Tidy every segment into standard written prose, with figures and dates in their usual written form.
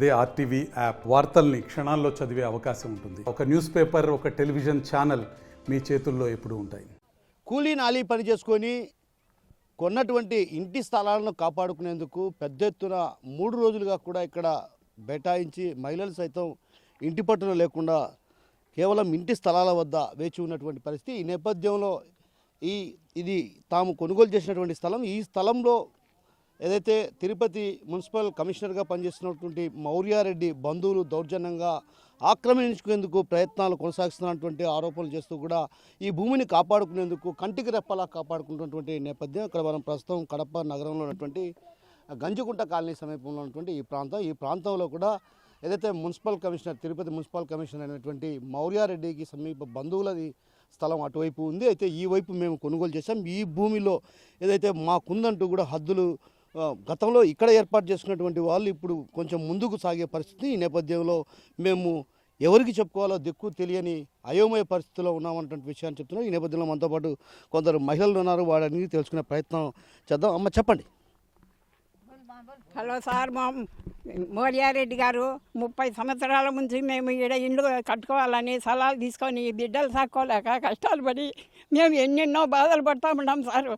అదే RTV app వార్తల్ని క్షణాల్లో చదివే అవకాశం ఉంటుంది. ఒక న్యూస్ పేపర్, ఒక టెలివిజన్ ఛానల్ మీ చేతుల్లో ఎప్పుడూ ఉంటాయి. కూలీ నాలీ పని చేసుకొని కొన్నటువంటి ఇంటి స్థలాలను కాపాడుకునేందుకు పెద్ద ఎత్తున 3 రోజులుగా కూడా ఇక్కడ బైఠాయించి మహిళలు సైతం ఇంటి పట్టున లేకుండా కేవలం ఇంటి స్థలాల వద్ద వేచి ఉన్నటువంటి పరిస్థితి. ఈ నేపథ్యంలో ఇది తాము కొనుగోలు చేసినటువంటి స్థలం. ఈ స్థలంలో ఏదైతే తిరుపతి మున్సిపల్ కమిషనర్గా పనిచేస్తున్నటువంటి మౌర్యారెడ్డి బంధువులు దౌర్జన్యంగా ఆక్రమించుకునేందుకు ప్రయత్నాలు కొనసాగిస్తున్నటువంటి ఆరోపణలు చేస్తూ కూడా ఈ భూమిని కాపాడుకునేందుకు కంటికి రెప్పలా కాపాడుకుంటున్నటువంటి నేపథ్యం. ఇక్కడ మనం ప్రస్తుతం కడప నగరంలో ఉన్నటువంటి గంజుకుంట కాలనీ సమీపంలో ఉన్నటువంటి ఈ ప్రాంతంలో కూడా ఏదైతే తిరుపతి మున్సిపల్ కమిషనర్ అయినటువంటి మౌర్యారెడ్డికి సమీప బంధువులది స్థలం అటువైపు ఉంది. అయితే ఈ వైపు మేము కొనుగోలు చేశాం. ఈ భూమిలో ఏదైతే మాకుందంటూ కూడా హద్దులు గతంలో ఇక్కడ ఏర్పాటు చేసుకున్నటువంటి వాళ్ళు ఇప్పుడు కొంచెం ముందుకు సాగే పరిస్థితి. ఈ నేపథ్యంలో మేము ఎవరికి చెప్పుకోవాలో దిక్కు తెలియని అయోమయ పరిస్థితిలో ఉన్నామన్నటువంటి విషయాన్ని చెప్తున్నాం. ఈ నేపథ్యంలో మనతో పాటు కొందరు మహిళలు ఉన్నారు, వాడని తెలుసుకునే ప్రయత్నం చేద్దాం. అమ్మ చెప్పండి. హలో సార్, మా మౌర్యారెడ్డి గారు 30 సంవత్సరాల నుంచి మేము ఈడ ఇండ్లు కట్టుకోవాలని సలహాలు తీసుకొని బిడ్డలు సాక్కోలేక కష్టాలు పడి మేము ఎన్నెన్నో బాధలు పడుతూ ఉన్నాం సార్.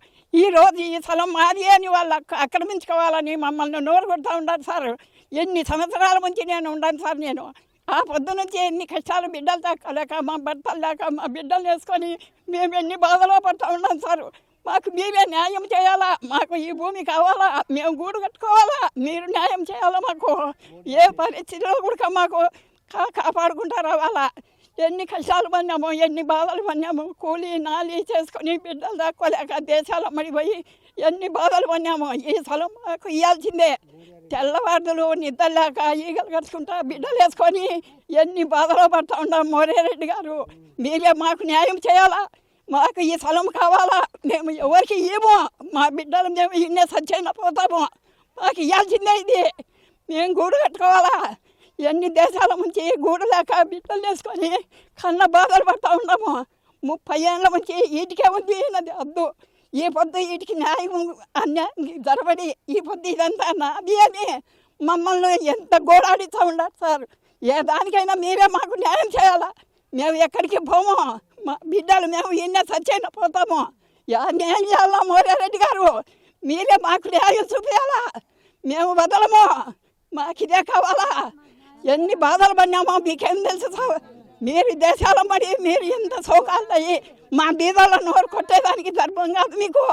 ఈరోజు ఈ స్థలం మాది అని వాళ్ళు ఆక్రమించుకోవాలని మమ్మల్ని నోరు కొడుతూ ఉంటారు సార్. ఎన్ని సంవత్సరాల నుంచి నేను ఉన్నాను సార్. నేను ఆ పొద్దు నుంచి ఎన్ని కష్టాలు, బిడ్డలు తాక్కోలేక మా భర్తలు లేక మా బిడ్డలు వేసుకొని మేము ఎన్ని బాధలో పడుతూ ఉన్నాం సార్. మాకు మీరే న్యాయం చేయాలా, మాకు ఈ భూమి కావాలా, మేము గూడు కట్టుకోవాలా, మీరు న్యాయం చేయాలా. మాకు ఏ పరిస్థితిలో కూడా మాకు కాపాడుకుంటారా వాళ్ళ. ఎన్ని కష్టాలు పడినాము, ఎన్ని బాధలు పడినాము, కూలీ నాలీ చేసుకొని బిడ్డలు దాక్కోలేక దేశాలు అమ్మడిపోయి ఎన్ని బాధలు పడినాము. ఈ స్థలం మాకు ఇవ్వాల్సిందే. తెల్లవారులు నిద్రలేక ఈగలు కట్టుకుంటా బిడ్డలు వేసుకొని ఎన్ని బాధలు పడుతూ ఉన్నాం. మౌర్యారెడ్డి గారు మీరే మాకు న్యాయం చేయాలా. మాకు ఈ స్థలం కావాలా. మేము ఎవరికి ఇవ్వము. మా బిడ్డలు మేము ఇన్నే సచ్చైనా పోతాము. మాకు ఇవ్వాల్సిందే ఇది. మేము గూడు కట్టుకోవాలా. ఎన్ని దేశాల నుంచి గూడు లేక బిడ్డలు వేసుకొని కన్న బాధలు పడుతూ ఉన్నాము. 30 ఏళ్ళ నుంచి వీటికే ఉంది నది అద్దు. ఈ పొద్దు వీటికి న్యాయం అన్యాయం జరబడి ఈ పొద్దు ఇదంతా నాది అని మమ్మల్ని ఎంత గోడాడిస్తూ ఉన్నారు సార్. ఏ దానికైనా మీరే మాకు న్యాయం చేయాలా. మేము ఎక్కడికి పోము. మా బిడ్డలు మేము ఇన్నే సచ్చైనా పోతాము. న్యాయం చేయాలా మౌర్యారెడ్డి గారు. మీరే మాకు న్యాయం చూపించాలా. మేము వదలము. మాకు ఇదే కావాలా. ఎన్ని బాధలు పడినామో మీకేం తెలుసు. మీరు దేశాల పడి మీరు ఎంత సౌకాలు అయ్యి మా బీదల నోరు కొట్టేదానికి ధర్మం కాదు మీకు.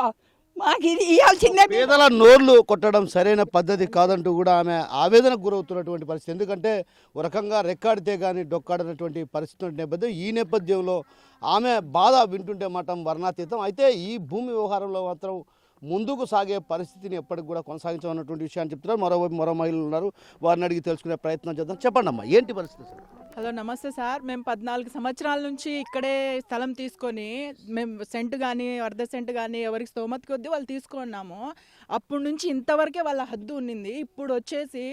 మాకు ఇది ఇవ్వాల్సిందే. పేదల నోర్లు కొట్టడం సరైన పద్ధతి కాదంటూ కూడా ఆమె ఆవేదనకు గురవుతున్నటువంటి పరిస్థితి. ఎందుకంటే ఒక రకంగా రెక్కాడితే కానీ డొక్కాడనటువంటి పరిస్థితి నేపథ్యం. ఈ నేపథ్యంలో ఆమె బాధ వింటుంటే మాత్రం వర్ణాతీతం. అయితే ఈ భూమి వ్యవహారంలో మాత్రం ముందుకు సాగే పరిస్థితిని ఎప్పటికి కూడా కొనసాగించమన్నటువంటి విషయాన్ని చెప్తున్నారు. మరోవైపు మరో మహిళలు ఉన్నారు, వారిని అడిగి తెలుసుకునే ప్రయత్నం చేద్దాం. చెప్పండి అమ్మా, ఏంటి పరిస్థితి సార్? హలో, నమస్తే సార్. మేము 14 సంవత్సరాల నుంచి ఇక్కడే స్థలం తీసుకొని మేము సెంటు కానీ అర్ధ సెంటు కానీ ఎవరికి స్తోమత కొద్దీ వాళ్ళు తీసుకున్నాము. అప్పటి నుంచి ఇంతవరకే వాళ్ళ హద్దు ఉన్నింది. ఇప్పుడు వచ్చేసి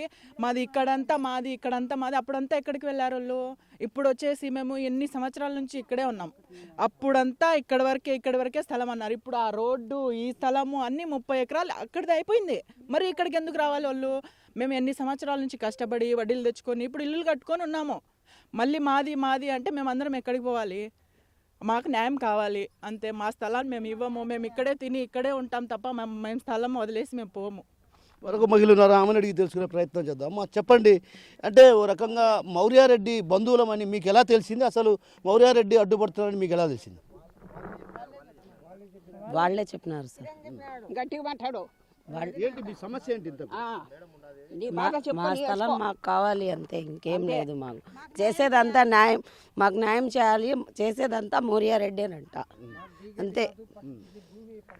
మాది ఇక్కడంతా మాది, ఇక్కడంతా మాది. అప్పుడంతా ఎక్కడికి వెళ్ళారు వాళ్ళు? ఇప్పుడు వచ్చేసి మేము ఎన్ని సంవత్సరాల నుంచి ఇక్కడే ఉన్నాం. అప్పుడంతా ఇక్కడి వరకే స్థలం అన్నారు. ఇప్పుడు ఆ రోడ్డు, ఈ స్థలము అన్నీ 30 ఎకరాలు అక్కడిది అయిపోయింది. మరి ఇక్కడికి ఎందుకు రావాలి వాళ్ళు? మేము ఎన్ని సంవత్సరాల నుంచి కష్టపడి వడ్డీలు తెచ్చుకొని ఇప్పుడు ఇల్లులు కట్టుకొని ఉన్నాము. మళ్ళీ మాది అంటే మేమందరం ఎక్కడికి పోవాలి? మాకు న్యాయం కావాలి అంతే. మా స్థలాన్ని మేము ఇవ్వము. మేము ఇక్కడే తిని ఇక్కడే ఉంటాం తప్ప మేము స్థలం వదిలేసి మేము పోము. మరొక మహిళ ఉన్నారు, ఆమెను అడిగి తెలుసుకునే ప్రయత్నం చేద్దాం. అమ్మా చెప్పండి. అంటే ఓ రకంగా మౌర్యారెడ్డి బంధువులమని మీకు ఎలా తెలిసింది? అసలు మౌర్యారెడ్డి అడ్డుపడుతున్నారని మీకు ఎలా తెలిసింది? వాళ్ళే చెప్పినారు సార్. గట్టిగా మాట్లాడు. ఏంటి మీ సమస్య ఏంటి? మా స్థలం మాకు కావాలి అంతే, ఇంకేం లేదు. మాకు చేసేదంతా న్యాయం, మాకు న్యాయం చేయాలి. చేసేదంతా మౌర్యారెడ్డి అని అంట అంతే.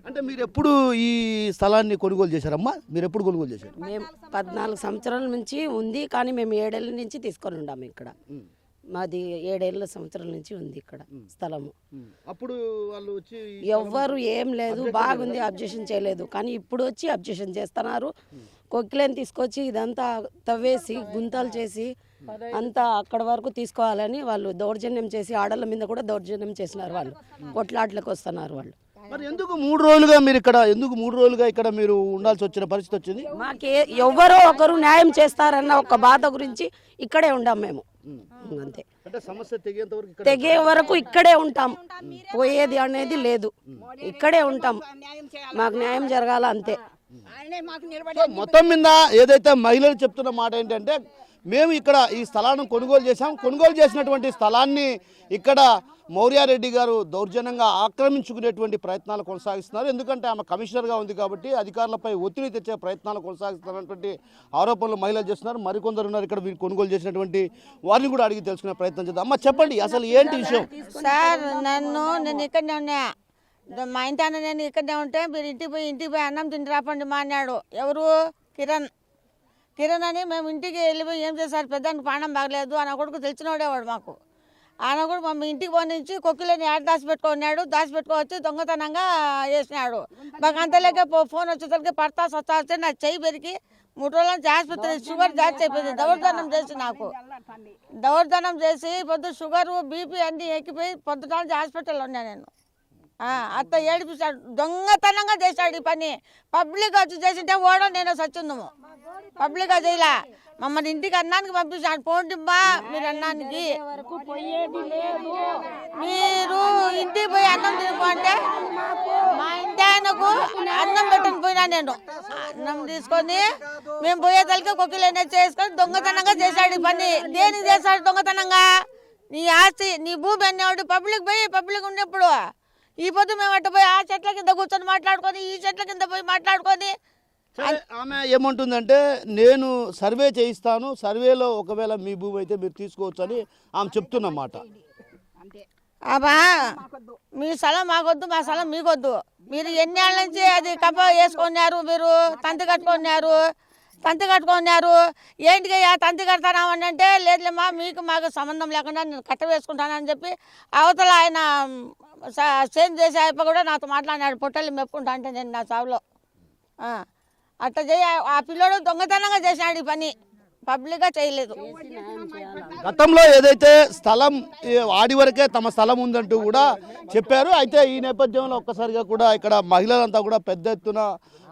అంటే మీరు ఎప్పుడు ఈ స్థలాన్ని కొనుగోలు చేశారమ్మా? మీరు ఎప్పుడు కొనుగోలు చేశారు? మేము 14 సంవత్సరాల నుంచి ఉంది, కానీ మేము 7 ఏళ్ళ నుంచి తీసుకొని ఉన్నాము ఇక్కడ. మాది 7 సంవత్సరాల నుంచి ఉంది ఇక్కడ స్థలము. అప్పుడు వాళ్ళు వచ్చి ఎవ్వరు ఏం లేదు, బాగుంది, అబ్జెక్షన్ చేయలేదు. కానీ ఇప్పుడు వచ్చి అబ్జెక్షన్ చేస్తున్నారు. కొక్కిలేని తీసుకొచ్చి ఇదంతా తవ్వేసి గుంతలు చేసి అంతా అక్కడ వరకు తీసుకోవాలని వాళ్ళు దౌర్జన్యం చేసి ఆడళ్ళ మీద కూడా దౌర్జన్యం చేసినారు. వాళ్ళు కొట్లాట్లకు వస్తున్నారు వాళ్ళు. మరి ఎందుకు 3 రోజులుగా మీరు ఇక్కడ ఇక్కడ మీరు ఉండాల్సి వచ్చిన పరిస్థితి వచ్చింది? మాకే ఎవరో ఒకరు న్యాయం చేస్తారన్న ఒక బాధ గురించి ఇక్కడే ఉండాం మేము, అంతే. అంటే సమస్య తెగేంత వరకు ఇక్కడ తెగే వరకు ఇక్కడే ఉంటాం, పోయేది అనేది లేదు, ఇక్కడే ఉంటాం, మాకు న్యాయం జరగాల అంతే. మొత్తం మీద ఏదైతే మహిళలు చెప్తున్న మాట ఏంటంటే, మేము ఇక్కడ ఈ స్థలాన్ని కొనుగోలు చేశాం, కొనుగోలు చేసినటువంటి స్థలాన్ని ఇక్కడ మౌర్యారెడ్డి గారు దౌర్జన్యంగా ఆక్రమించుకునేటువంటి ప్రయత్నాలు కొనసాగిస్తున్నారు. ఎందుకంటే ఆమె కమిషనర్గా ఉంది కాబట్టి అధికారులపై ఒత్తిడి తెచ్చే ప్రయత్నాలు కొనసాగిస్తున్నటువంటి ఆరోపణలు మహిళలు చేస్తున్నారు. మరికొందరు ఉన్నారు ఇక్కడ వీరు కొనుగోలు చేసినటువంటి వారిని కూడా అడిగి తెలుసుకునే ప్రయత్నం చేద్దాం. అమ్మ చెప్పండి, అసలు ఏంటి విషయం? సార్ నేను ఇక్కడనే ఉన్నా, మా ఇంటి అన్న నేను ఇక్కడనే ఉంటే మీరు ఇంటికి పోయి అన్నం తిండి రాపండి మా అన్నాడు. ఎవరు? కిరణ్ అని. మేము ఇంటికి వెళ్ళిపోయి ఏం చేశారు, పెద్దానికి ప్రాణం బాగలేదు అని కొడుకు తెలిసినోడేవాడు మాకు. ఆయన కూడా మా ఇంటికి పోనించి కొక్కిలని యాడ్ దాచిపెట్టుకోవచ్చి దొంగతనంగా వేసినాడు. మాకు అంతలేక ఫోన్ వచ్చేసరికి పడతా సత్తా నా చెయ్యి పెరిగి 3 రోజుల నుంచి ఆసుపత్రి షుగర్ జాస్తి అయిపోయింది. దౌర్జన్యం చేసి పొద్దు షుగరు బీపీ అన్నీ ఎక్కిపోయి పొద్దుట నుంచి హాస్పిటల్లో ఉన్నా నేను. అత్త ఏడిపిస్తాడు, దొంగతనంగా చేశాడు ఈ పని. పబ్లిక్ వచ్చి చేసింటే ఓడో నేను సచ్చిందము, పబ్లిక్గా చేయలే. మమ్మల్ని ఇంటికి అన్నానికి పంపించాడు, పోండిమ్మా మీరు అన్నానికి. మీరు ఇంటికి పోయి అన్నం తినిపోంటే మా ఇంటి ఆయనకు అన్నం పెట్టని పోయినా నేను. అన్నం తీసుకొని మేము పోయేతలకి కొక్కిలేనే చేసుకొని దొంగతనంగా చేశాడు ఈ పని. దేనికి చేశాడు దొంగతనంగా? నీ ఆస్తి నీ భూమి అన్నవాడు పబ్లిక్ ఉన్నప్పుడు. ఈ పొద్దు మేము అట్ట పోయి ఆ చెట్ల కింద కూర్చొని మాట్లాడుకొని, ఈ చెట్ల కింద పోయి మాట్లాడుకొని. ఆమె ఏమంటుందంటే, నేను సర్వే చేయిస్తాను, సర్వేలో ఒకవేళ మీ భూమి అయితే మీరు తీసుకోవచ్చు అని ఆమె చెప్తున్నమాట. అబ్బా మీ స్థలం మాకొద్దు, మా స్థలం మీకొద్దు. మీరు ఎన్నేళ్ళ నుంచి అది కప్ప వేసుకున్నారు, మీరు తంతి కట్టుకున్నారు. ఏంటికి తంతి కడతానామని అంటే, లేదులేమ్మా మీకు మాకు సంబంధం లేకుండా నేను కట్ట వేసుకుంటానని చెప్పి అవతల ఆయన చేంజ్ చేసే అయిపో కూడా నాతో మాట్లాడినాడు. పొట్టలు మెప్పుకుంటా అంటే నేను నా చావులో అట్లా ఆ పిల్లోడు దొంగతనంగా చేసినాడు ఈ పని, పబ్లిక్గా చేయలేదు. గతంలో ఏదైతే స్థలం ఆడి వరకే తమ స్థలం ఉందంటూ కూడా చెప్పారు. అయితే ఈ నేపథ్యంలో ఒక్కసారిగా కూడా ఇక్కడ మహిళలంతా కూడా పెద్ద ఎత్తున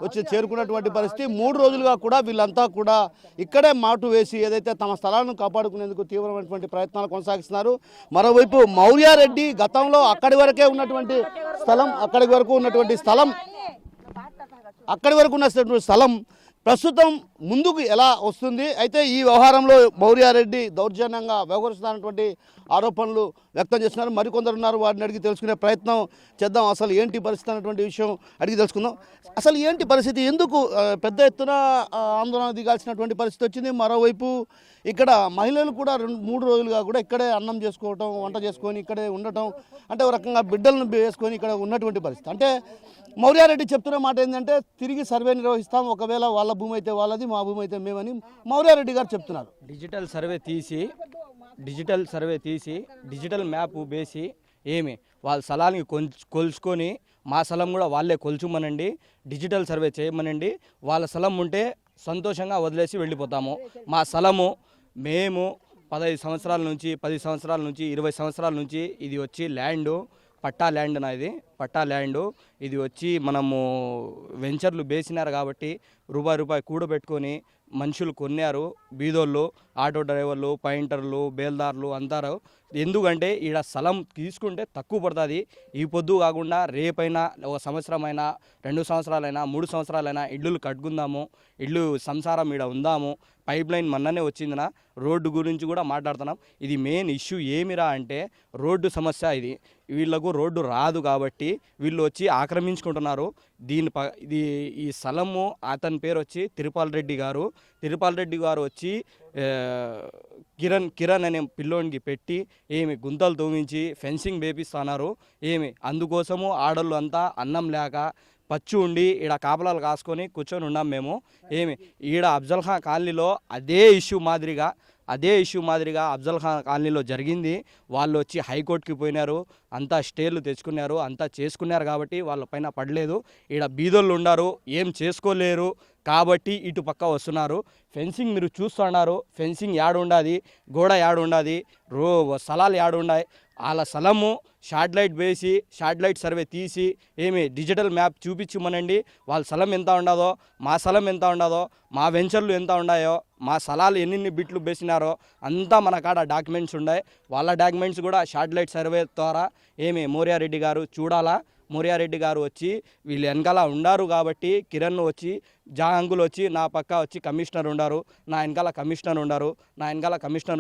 వచ్చి చేరుకున్నటువంటి పరిస్థితి. 3 రోజులుగా కూడా వీళ్ళంతా కూడా ఇక్కడే మాటు వేసి ఏదైతే తమ స్థలాలను కాపాడుకునేందుకు తీవ్రమైనటువంటి ప్రయత్నాలు కొనసాగిస్తున్నారు. మరోవైపు మౌర్యారెడ్డి గతంలో అక్కడి వరకు ఉన్నటువంటి స్థలం ప్రస్తుతం ముందుకు ఎలా వస్తుంది? అయితే ఈ వ్యవహారంలో మౌర్యారెడ్డి దౌర్జన్యంగా వ్యవహరిస్తున్నటువంటి ఆరోపణలు వ్యక్తం చేస్తున్నారు. మరికొందరు ఉన్నారు, వారిని అడిగి తెలుసుకునే ప్రయత్నం చేద్దాం. అసలు ఏంటి పరిస్థితి అన్నటువంటి విషయం అడిగి తెలుసుకుందాం. అసలు ఏంటి పరిస్థితి, ఎందుకు పెద్ద ఎత్తున ఆందోళన దిగాల్సినటువంటి పరిస్థితి వచ్చింది? మరోవైపు ఇక్కడ మహిళలు కూడా 3 రోజులుగా కూడా ఇక్కడే అన్నం చేసుకోవటం, వంట చేసుకొని ఇక్కడే ఉండటం, అంటే ఒక రకంగా బిడ్డలను వేసుకొని ఇక్కడ ఉన్నటువంటి పరిస్థితి. అంటే మౌర్యారెడ్డి చెప్తున్న మాట ఏంటంటే, తిరిగి సర్వే నిర్వహిస్తాం, ఒకవేళ వాళ్ళ భూమి అయితే వాళ్ళది, మా భూమి అయితే మేమని మౌర్యారెడ్డి గారు చెప్తున్నారు. డిజిటల్ సర్వే తీసి డిజిటల్ మ్యాప్ వేసి వాళ్ళ స్థలానికి కొలుచుకొని మా స్థలం కూడా వాళ్ళే కొలుచుమనండి, డిజిటల్ సర్వే చేయమనండి. వాళ్ళ స్థలం ఉంటే సంతోషంగా వదిలేసి వెళ్ళిపోతాము. మా స్థలము మేము 15 సంవత్సరాల నుంచి 10 సంవత్సరాల నుంచి 20 సంవత్సరాల నుంచి ఇది వచ్చి పట్టా ల్యాండ్ ఇది వచ్చి మనము వెంచర్లు వేసినారు కాబట్టి రూపాయి కూడబెట్టుకొని మనుషులు కొన్నారు. బీదోళ్ళు, ఆటో డ్రైవర్లు, పాయింటర్లు, బేల్దారులు అంటారు. ఎందుకంటే ఈడ స్థలం తీసుకుంటే తక్కువ పడుతుంది. ఈ పొద్దు కాకుండా రేపైనా 1 సంవత్సరమైనా 2 సంవత్సరాలైనా 3 సంవత్సరాలైనా ఇళ్ళు కట్టుకుందాము, ఇల్లు సంసారం ఈడ ఉందాము. పైప్ లైన్ మొన్ననే వచ్చిందినా, రోడ్డు గురించి కూడా మాట్లాడుతున్నాం. ఇది మెయిన్ ఇష్యూ ఏమిరా అంటే రోడ్డు సమస్య. వీళ్ళకు రోడ్డు రాదు కాబట్టి వీళ్ళు వచ్చి ఆక్రమించుకుంటున్నారు. ఈ స్థలము అతని పేరు వచ్చి తిరుపాల్ రెడ్డి గారు వచ్చి కిరణ్ అనే పిల్లోనికి పెట్టి గుంతలు తవ్వించి ఫెన్సింగ్ వేపిస్తున్నారు. అందుకోసము ఆడళ్ళు అంతా అన్నం లేక పచ్చి ఉండి ఈడ కాపలాలు కాసుకొని కూర్చొని ఉన్నాం మేము. ఈడ అఫ్జల్ ఖాన్ కాలనీలో అదే ఇష్యూ మాదిరిగా అఫ్జల్ ఖాన్ కాలనీలో జరిగింది. వాళ్ళు వచ్చి హైకోర్టుకి పోయినారు, అంతా స్టేలు తెచ్చుకున్నారు, అంతా చేసుకున్నారు కాబట్టి వాళ్ళ పైన పడలేదు. ఈడ బీదోళ్ళు ఉన్నారు, ఏం చేసుకోలేరు, కాబట్టి ఇటు పక్క వస్తున్నారు. ఫెన్సింగ్ మీరు చూస్తున్నారు, ఫెన్సింగ్ యాడుండాది, గోడ యాడుండాది, స్థలాలు యాడుండాయి. వాళ్ళ స్థలము శాటిలైట్ వేసి శాటిలైట్ సర్వే తీసి డిజిటల్ మ్యాప్ చూపించమనండి. వాళ్ళ స్థలం ఎంత ఉండదో, మా స్థలం ఎంత ఉండదో, మా వెంచర్లు ఎంత ఉన్నాయో, మా స్థలాలు ఎన్ని బిట్లు వేసినారో అంతా మన కాడ డాక్యుమెంట్స్ ఉన్నాయి. వాళ్ళ డాక్యుమెంట్స్ కూడా శాటిలైట్ సర్వే ద్వారా మోర్యారెడ్డి గారు చూడాలా. మోర్యారెడ్డి గారు వచ్చి వీళ్ళు వెనకాల ఉండారు కాబట్టి కిరణ్ వచ్చి జాంగులు వచ్చి నా పక్క వచ్చి కమిషనర్ ఉండారు, నా వెనకాల కమిషనర్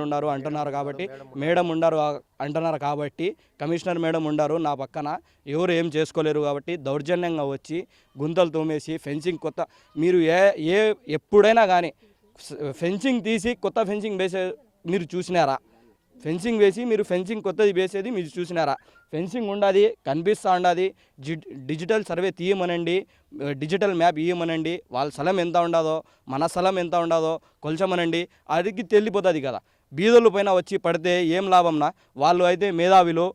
ఉండారు అంటున్నారు కాబట్టి మేడం ఉండారు అంటున్నారు కాబట్టి కమిషనర్ మేడం ఉండారు నా పక్కన. ఎవరు ఏం చేసుకోలేరు కాబట్టి దౌర్జన్యంగా వచ్చి గుంతలు తోమేసి ఫెన్సింగ్ కొత్త మీరు ఎప్పుడైనా కానీ ఫెన్సింగ్ తీసి కొత్త ఫెన్సింగ్ వేసే మీరు చూసినారా? ఫెన్సింగ్ వేసి మీరు ఫెన్సింగ్ కొత్తది వేసేది మీరు చూసినారా? ఫెన్సింగ్ ఉండాది, కనిపిస్తూ ఉండాది. డిజిటల్ సర్వే తీయమనండి, డిజిటల్ మ్యాప్ ఇయ్యమనండి. వాళ్ళ స్థలం ఎంత ఉండదో, మన స్థలం ఎంత ఉండదో కొల్చమనండి. అదికి తెలిపోతుంది కదా. బీదోళ్ళ పైన వచ్చి పడితే ఏం లాభంనా? వాళ్ళు అయితే మేధావిలు,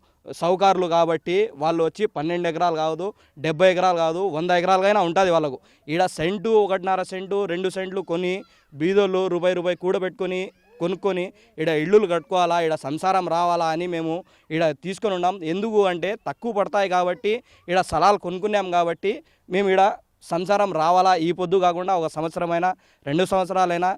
సౌకారులు కాబట్టి వాళ్ళు వచ్చి 12 ఎకరాలు కాదు, 70 ఎకరాలు కాదు, 100 ఎకరాలకైనా ఉంటుంది వాళ్ళకు. ఈడ సెంటు, 1.5 సెంటు, 2 సెంట్లు కొని బీదోళ్ళు రూపాయి కూడబెట్టుకొని కొనుక్కొని ఈడ ఇళ్ళు కట్టుకోవాలా, ఈడ సంసారం రావాలా అని మేము ఈడ తీసుకొని ఉన్నాం. ఎందుకు అంటే తక్కువ పడతాయి కాబట్టి, ఈడ స్థలాలు కొనుక్కున్నాం కాబట్టి మేము ఈడ సంసారం రావాలా. ఈ పొద్దు కాకుండా 1 సంవత్సరమైనా 2 సంవత్సరాలైనా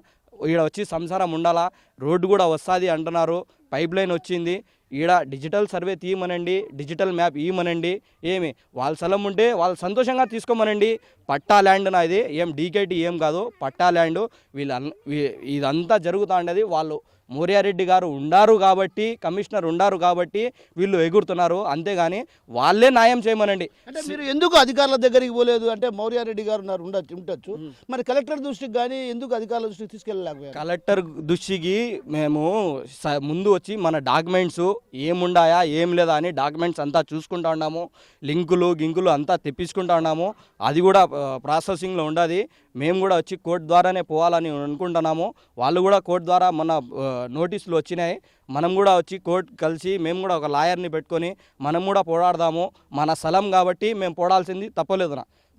ఈడ వచ్చి సంసారం ఉండాలా. రోడ్డు కూడా వస్తుంది అంటున్నారు, పైప్ లైన్ వచ్చింది. ఈడ డిజిటల్ సర్వే తీయమనండి, డిజిటల్ మ్యాప్ ఇవ్వమనండి. వాళ్ళ స్థలం ఉంటే వాళ్ళు సంతోషంగా తీసుకోమనండి. పట్టా ల్యాండ్ నాది, డీకేటీ ఏం కాదు, పట్టా ల్యాండ్. ఇదంతా జరుగుతూ ఉండేది. వాళ్ళు మోర్యారెడ్డి గారు ఉండారు కాబట్టి, కమిషనర్ ఉండారు కాబట్టి వీళ్ళు ఎగురుతున్నారు. అంతేగాని వాళ్ళే న్యాయం చేయమనండి. అంటే మీరు ఎందుకు అధికారుల దగ్గరికి పోలేదు? అంటే మౌర్యారెడ్డి గారు ఉన్నారు, ఉండొచ్చు. మరి కలెక్టర్ దృష్టికి కానీ ఎందుకు అధికారుల దృష్టికి తీసుకెళ్ళలేకపోయారు? కలెక్టర్ దృష్టికి మేము ముందు వచ్చి మన డాక్యుమెంట్స్ ఏముండాయా ఏం లేదా అని డాక్యుమెంట్స్ అంతా చూసుకుంటా ఉన్నాము. గింకులు అంతా తెప్పించుకుంటా ఉన్నాము. అది కూడా ప్రాసెసింగ్లో ఉండదు. మేము కూడా వచ్చి కోర్టు ద్వారానే పోవాలని అనుకుంటున్నాము. వాళ్ళు కూడా కోర్టు ద్వారా మన నోటీసులు వచ్చినాయి. మనం కూడా వచ్చి కోర్టు కలిసి మేము కూడా ఒక లాయర్ని పెట్టుకొని మనం కూడా పోరాడదాము. మన స్థలం కాబట్టి మేము పోరాడాల్సింది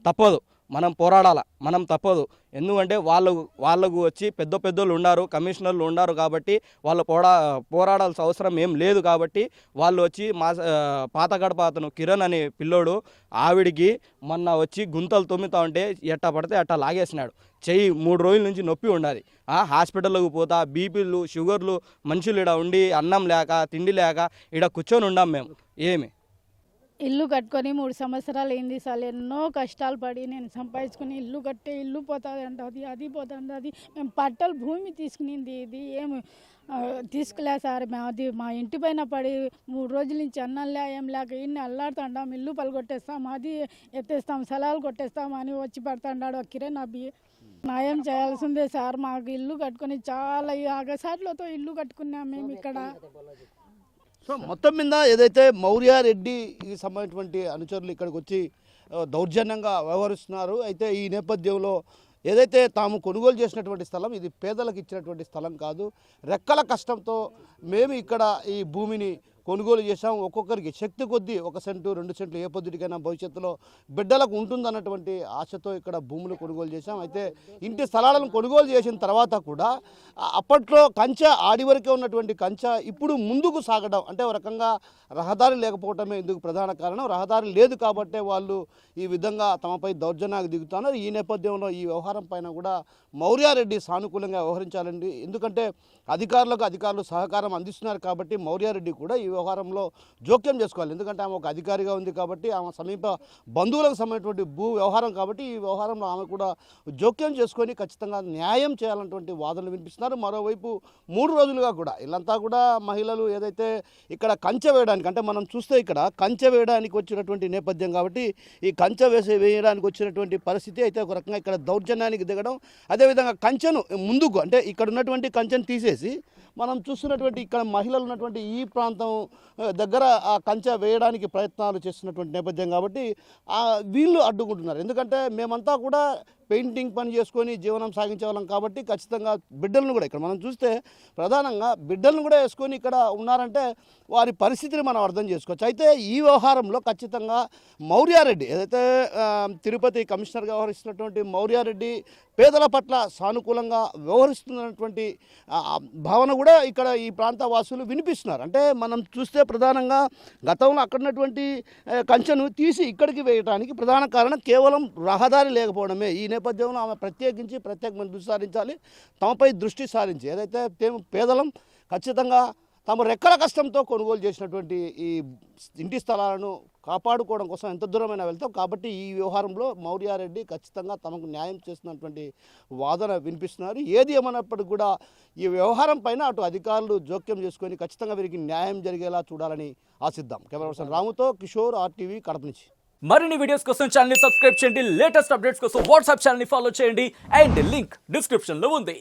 తప్పదు. మనం పోరాడాల, మనం తప్పదు. ఎందుకంటే వాళ్ళకు వచ్చి పెద్దోళ్ళు ఉన్నారు, కమిషనర్లు ఉన్నారు కాబట్టి వాళ్ళు పోరాడాల్సిన అవసరం ఏం లేదు కాబట్టి వాళ్ళు వచ్చి మా పాత గడప అతను కిరణ్ అనే పిల్లోడు ఆవిడికి మొన్న వచ్చి గుంతలు తొమ్మితా ఉంటే ఎట్టా పడితే అట్టా లాగేసినాడు. చెయ్యి 3 రోజుల నుంచి నొప్పి ఉండాలి. హాస్పిటల్లోకి పోతా బీపీలు, షుగర్లు, మనుషులు ఇక్కడ ఉండి అన్నం లేక తిండి లేక ఇక్కడ కూర్చొని ఉండాం మేము. ఇల్లు కట్టుకొని 3 సంవత్సరాలు అయింది సార్. ఎన్నో కష్టాలు పడి నేను సంపాదించుకుని ఇల్లు కట్టే, ఇల్లు పోతుంది అంటది, అది పోతుంది, అది మేము పట్టలు భూమి తీసుకునింది. ఇది ఏమి తీసుకులే సార్. మేము అది మా ఇంటి పైన పడి 3 రోజుల నుంచి అన్నం ఏం లేక ఇన్ని అల్లాడుతుంటాం. ఇల్లు పలుగొట్టేస్తాం, అది ఎత్తేస్తాం, స్థలాలు కొట్టేస్తాం అని వచ్చి పడుతున్నాడు కిరణ్ అబ్బి. న్యాయం చేయాల్సిందే సార్. మాకు ఇల్లు కట్టుకొని చాలా అగసాట్లతో ఇల్లు కట్టుకున్నాం మేము ఇక్కడ. సో మొత్తం మీద ఏదైతే మౌర్యారెడ్డికి సంబంధించినటువంటి అనుచరులు ఇక్కడికి వచ్చి దౌర్జన్యంగా వ్యవహరిస్తున్నారు. అయితే ఈ నేపథ్యంలో ఏదైతే తాము కొనుగోలు చేసినటువంటి స్థలం ఇది పేదలకు ఇచ్చినటువంటి స్థలం కాదు. రెక్కల కష్టంతో మేము ఇక్కడ ఈ భూమిని కొనుగోలు చేశాం. ఒక్కొక్కరికి శక్తి కొద్దీ 1 సెంటు 2 సెంట్లు ఏ పొద్దుటికైనా భవిష్యత్తులో బిడ్డలకు ఉంటుందన్నటువంటి ఆశతో ఇక్కడ భూములు కొనుగోలు చేశాం. అయితే ఇంటి స్థలాలను కొనుగోలు చేసిన తర్వాత కూడా అప్పట్లో కంచె ఆడి వరకే ఉన్నటువంటి కంచె ఇప్పుడు ముందుకు సాగడం అంటే ఒక రకంగా రహదారి లేకపోవటమే ఇందుకు ప్రధాన కారణం. రహదారి లేదు కాబట్టే వాళ్ళు ఈ విధంగా తమపై దౌర్జన్యానికి దిగుతున్నారు. ఈ నేపథ్యంలో ఈ వ్యవహారం పైన కూడా మౌర్యారెడ్డి సానుకూలంగా వ్యవహరించాలండి. ఎందుకంటే అధికారులు సహకారం అందిస్తున్నారు కాబట్టి మౌర్యారెడ్డి కూడా ఈ వ్యవహారంలో జోక్యం చేసుకోవాలి. ఎందుకంటే ఆమె ఒక అధికారిగా ఉంది కాబట్టి, ఆమె సమీప బంధువులకు సంబంధించినటువంటి భూ వ్యవహారం కాబట్టి ఈ వ్యవహారంలో ఆమె కూడా జోక్యం చేసుకొని ఖచ్చితంగా న్యాయం చేయాలన్నటువంటి వాదనలు వినిపిస్తున్నారు. మరోవైపు 3 రోజులుగా కూడా వీళ్ళంతా కూడా మహిళలు ఏదైతే ఇక్కడ కంచె వేయడానికి అంటే మనం చూస్తే ఇక్కడ కంచె వేయడానికి వచ్చినటువంటి నేపథ్యం కాబట్టి ఈ కంచె వేయడానికి వచ్చినటువంటి పరిస్థితి అయితే ఒక రకంగా ఇక్కడ దౌర్జన్యానికి దిగడం. అదేవిధంగా కంచెను ముందుకు అంటే ఇక్కడ ఉన్నటువంటి కంచెను తీసేసి మనం చూస్తున్నటువంటి ఇక్కడ మహిళలు ఉన్నటువంటి ఈ ప్రాంతం దగ్గర ఆ కంచె వేయడానికి ప్రయత్నాలు చేస్తున్నటువంటి నేపథ్యం కాబట్టి వీళ్ళు అడ్డుకుంటున్నారు. ఎందుకంటే మేమంతా కూడా పెయింటింగ్ పని చేసుకొని జీవనం సాగించే వాళ్ళం కాబట్టి ఖచ్చితంగా బిడ్డలను కూడా ఇక్కడ మనం చూస్తే ప్రధానంగా బిడ్డలను కూడా వేసుకొని ఇక్కడ ఉన్నారంటే వారి పరిస్థితిని మనం అర్థం చేసుకోవచ్చు. అయితే ఈ వ్యవహారంలో ఖచ్చితంగా మౌర్యారెడ్డి ఏదైతే తిరుపతి కమిషనర్గా వ్యవహరిస్తున్నటువంటి మౌర్యారెడ్డి పేదల పట్ల సానుకూలంగా వ్యవహరిస్తున్నటువంటి భావన కూడా ఇక్కడ ఈ ప్రాంత వాసులు వినిపిస్తున్నారు. అంటే మనం చూస్తే ప్రధానంగా గతంలో అక్కడున్నటువంటి కంచెను తీసి ఇక్కడికి వేయడానికి ప్రధాన కారణం కేవలం రహదారి లేకపోవడమే. ఈ నేపథ్యంలో ఆమె ప్రత్యేకమైన దృష్టి సారించాలి, తమపై దృష్టి సారించి ఏదైతే పేదలం ఖచ్చితంగా తమ రెక్కల కష్టంతో కొనుగోలు చేసినటువంటి ఈ ఇంటి స్థలాలను కాపాడుకోవడం కోసం ఎంత దూరమైనా వెళ్తాం. కాబట్టి ఈ వ్యవహారంలో మౌర్యారెడ్డి ఖచ్చితంగా తమకు న్యాయం చేస్తున్నటువంటి వాదన వినిపిస్తున్నారు. ఏది ఏమన్నప్పటికీ కూడా ఈ వ్యవహారం పైన అటు అధికారులు జోక్యం చేసుకొని ఖచ్చితంగా వీరికి న్యాయం జరిగేలా చూడాలని ఆశిద్దాం. కెమెరా పర్సన్ రాముతో కిషోర్, RTV, కడప నుంచి. మరిన్ని వీడియోస్ కోసం ఛానల్ ని సబ్స్క్రైబ్ చేయండి, లేటెస్ట్ అప్డేట్స్ కోసం వాట్సాప్ ఛానల్ ని ఫాలో చేయండి అండ్ లింక్ డిస్క్రిప్షన్ లో ఉంది.